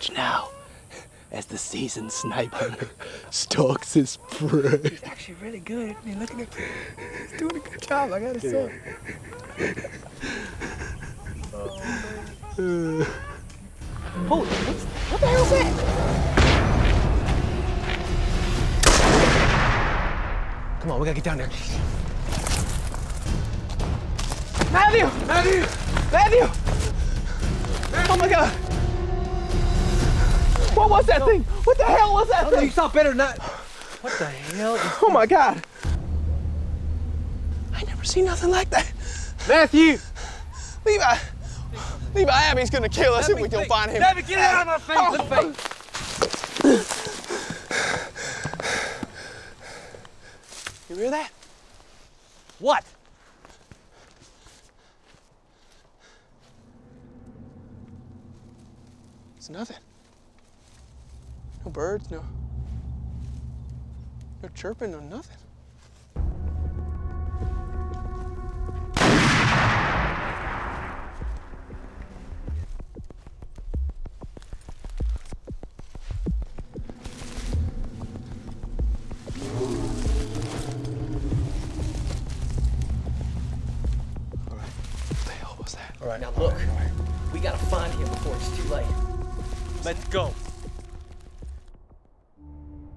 Watch now, as the seasoned snipe hunter stalks his prey. He's actually really good. I mean, look at him. He's doing a good job, I gotta say. Holy, what the hell is that? Come on, we gotta get down there. Matthew! Matthew! Matthew! Oh my God! What was that thing? What the hell was that thing? You saw better than that. What the hell? Oh my God! I never seen nothing like that. Matthew! Levi Abbey's gonna kill us if we don't find him. David, get out of my face! Oh. Let's face. You hear that? What? It's nothing. No birds, no chirping, no nothing. All right. Now look, we gotta find him before it's too late. Let's go.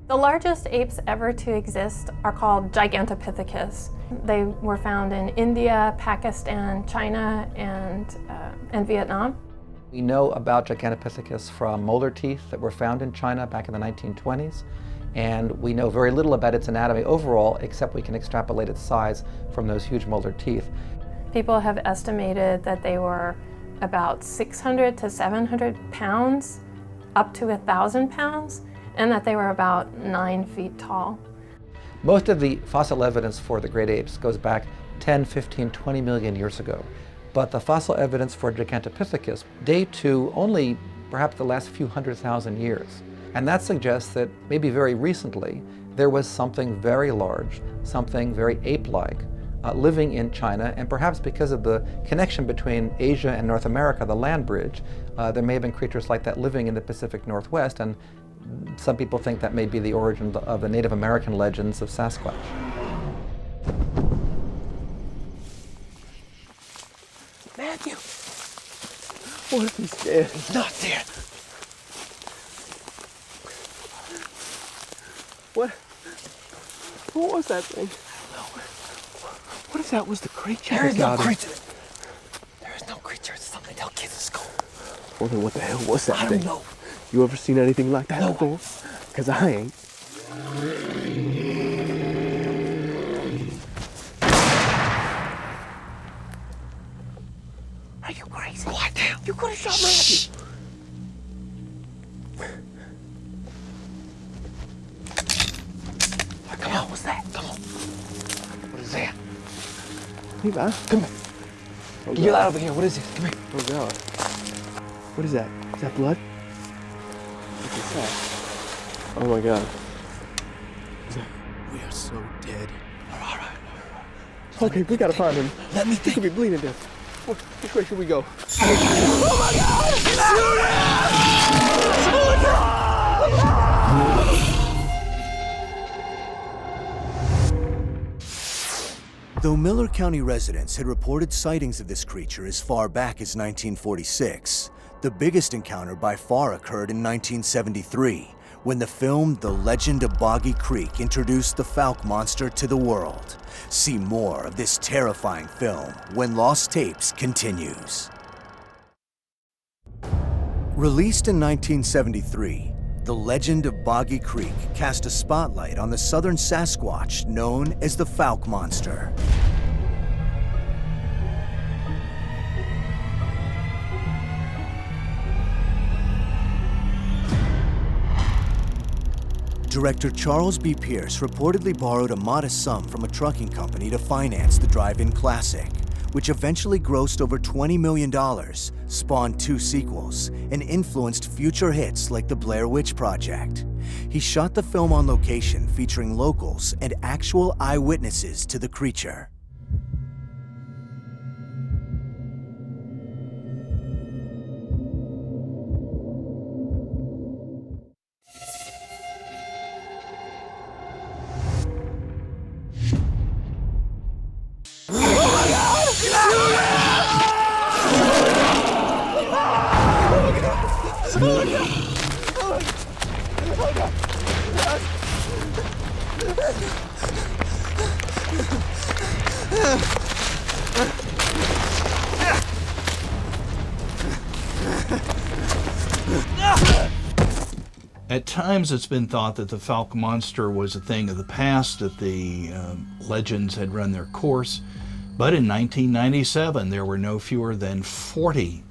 The largest apes ever to exist are called Gigantopithecus. They were found in India, Pakistan, China, and Vietnam. We know about Gigantopithecus from molar teeth that were found in China back in the 1920s, and we know very little about its anatomy overall, except we can extrapolate its size from those huge molar teeth. People have estimated that they were about 600 to 700 pounds, up to 1,000 pounds, and that they were about 9 feet tall. Most of the fossil evidence for the great apes goes back 10, 15, 20 million years ago. But the fossil evidence for Gigantopithecus date to only perhaps the last few 100,000 years. And that suggests that maybe very recently there was something very large, something very ape-like, living in China, and perhaps because of the connection between Asia and North America, the land bridge, there may have been creatures like that living in the Pacific Northwest, and some people think that may be the origin of the Native American legends of Sasquatch. Matthew! What if he's dead? He's not dead. What was that thing? What if that was the creature? There is no creature. There is no creature. It's something they'll kill us. Well, then what the hell was that I thing? don't know. You ever seen anything like that No. before? Because I ain't. Are you crazy? Quiet down. You could have shot Matthew. Come on, what's that? Come on. What is that? Levi, Come here. oh, Get out over here. What is this? Come here. Oh God. What is that? Is that blood? What's that? Oh my God. We are so dead. All right. Okay, we gotta find him. Let me He think. could be bleeding to death. Which way should we go? Though Miller County residents had reported sightings of this creature as far back as 1946, the biggest encounter by far occurred in 1973, when the film The Legend of Boggy Creek introduced the Falk monster to the world. See more of this terrifying film when Lost Tapes continues. Released in 1973, The Legend of Boggy Creek cast a spotlight on the southern Sasquatch known as the Falk monster. Director Charles B. Pierce reportedly borrowed a modest sum from a trucking company to finance the drive-in classic, which eventually grossed over $20 million, spawned 2 sequels, and influenced future hits like The Blair Witch Project. He shot the film on location featuring locals and actual eyewitnesses to the creature. At times it's been thought that the Fouke monster was a thing of the past, that the legends had run their course. But in 1997, there were no fewer than 40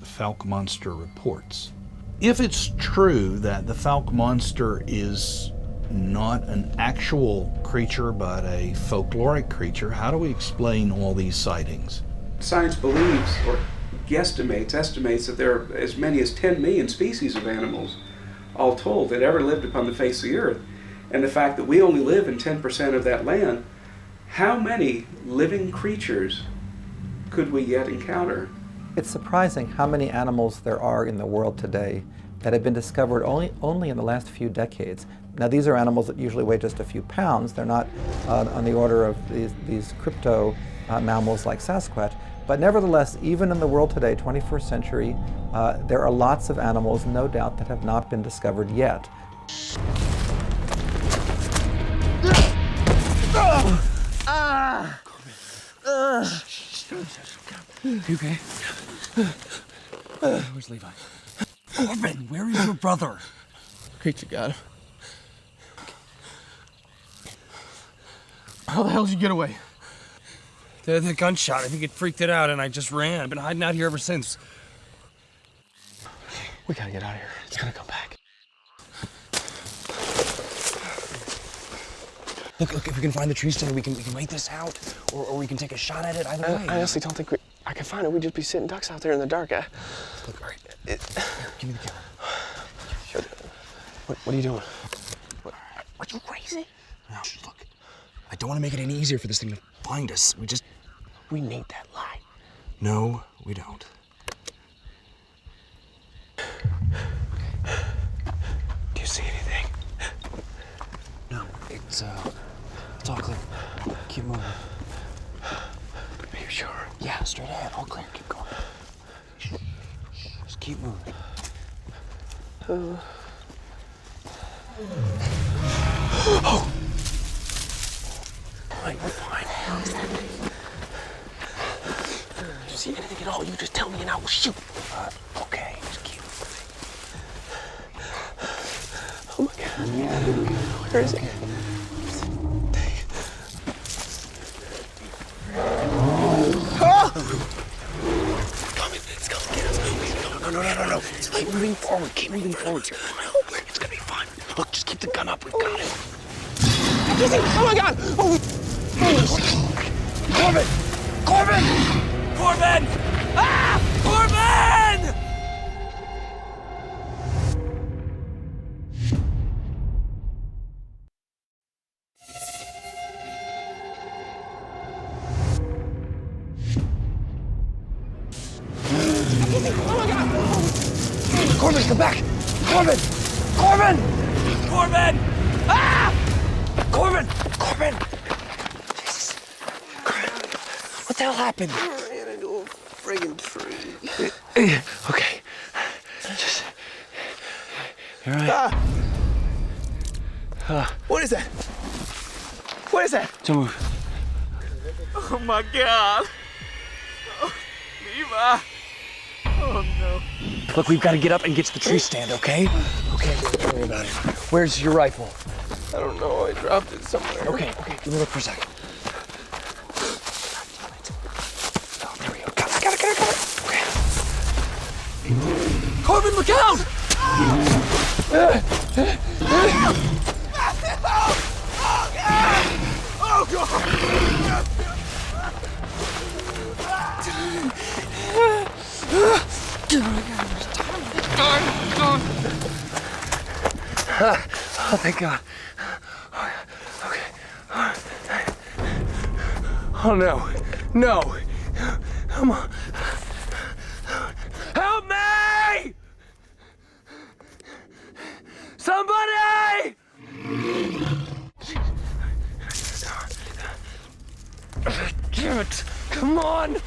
Fouke monster reports. If it's true that the Fouke monster is not an actual creature but a folkloric creature, how do we explain all these sightings? Science believes or estimates that there are as many as 10 million species of animals, all told, that ever lived upon the face of the earth. And the fact that we only live in 10% of that land, how many living creatures could we yet encounter? It's surprising how many animals there are in the world today that have been discovered only in the last few decades. Now, these are animals that usually weigh just a few pounds. They're not on the order of these crypto mammals like Sasquatch. But nevertheless, even in the world today, 21st century, there are lots of animals, no doubt, that have not been discovered yet. You okay? Where's Levi? Corbin, where is your brother? Creature got him. How the hell did you get away? The gunshot. I think it freaked it out and I just ran. I've been hiding out here ever since. We gotta get out of here. It's gonna come back. Look, if we can find the tree stand, we can wait this out, or we can take a shot at it either way. I honestly don't think I can find it. We'd just be sitting ducks out there in the dark. Look, all right. Give me the camera. What are you doing? Are you crazy? No, look. I don't want to make it any easier for this thing to find us. We need that light. No, we don't. Do you see anything? No, it's all clear. Keep moving. Are you sure? Yeah, straight ahead, all clear. Keep going. Just keep moving. Oh! Fine, we're fine. How is that? Do you see anything at all? You just tell me and I will shoot. Okay, just keep moving. Oh my God. Where is it? It's coming. Get us. No. Keep moving forward. Keep moving forward. It's gonna be fine. Look, just keep the gun up. We've got it. Oh my God! Oh. Corbin! Ah! Corbin! Oh my God! Corbin, come back! Corbin! Ah! Corbin! Jesus. What the hell happened? I ran into a friggin' tree. Okay. Just... You're right. What is that? What is that? Don't move. Oh my God. Oh, Levi. Oh no. Look, we've got to get up and get to the tree stand, okay? Okay, don't worry about it. Where's your rifle? I don't know. I dropped it somewhere. Okay. Let me look for a second. Oh, there we go. Got it. Okay. Corbin, look out! Oh God. Oh, thank God. Okay. Oh, no. Come on. Help me! Somebody! Damn it. Come on.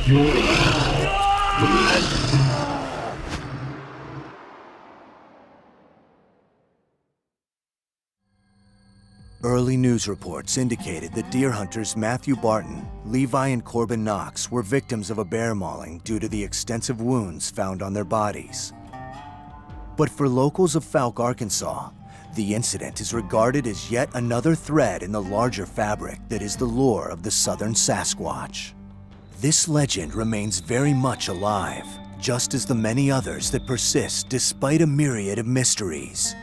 Early news reports indicated that deer hunters Matthew Barton, Levi, and Corbin Knox were victims of a bear mauling due to the extensive wounds found on their bodies. But for locals of Fouke, Arkansas, the incident is regarded as yet another thread in the larger fabric that is the lore of the southern Sasquatch. This legend remains very much alive, just as the many others that persist despite a myriad of mysteries.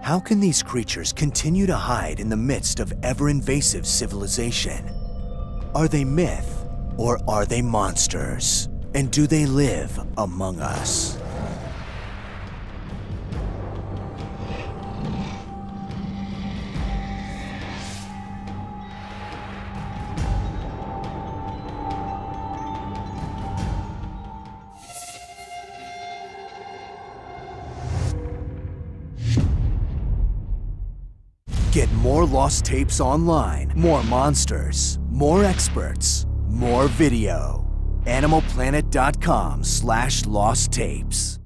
How can these creatures continue to hide in the midst of ever-invasive civilization? Are they myth, or are they monsters? And do they live among us? Get more lost tapes online, more monsters, more experts, more video. AnimalPlanet.com/lost tapes.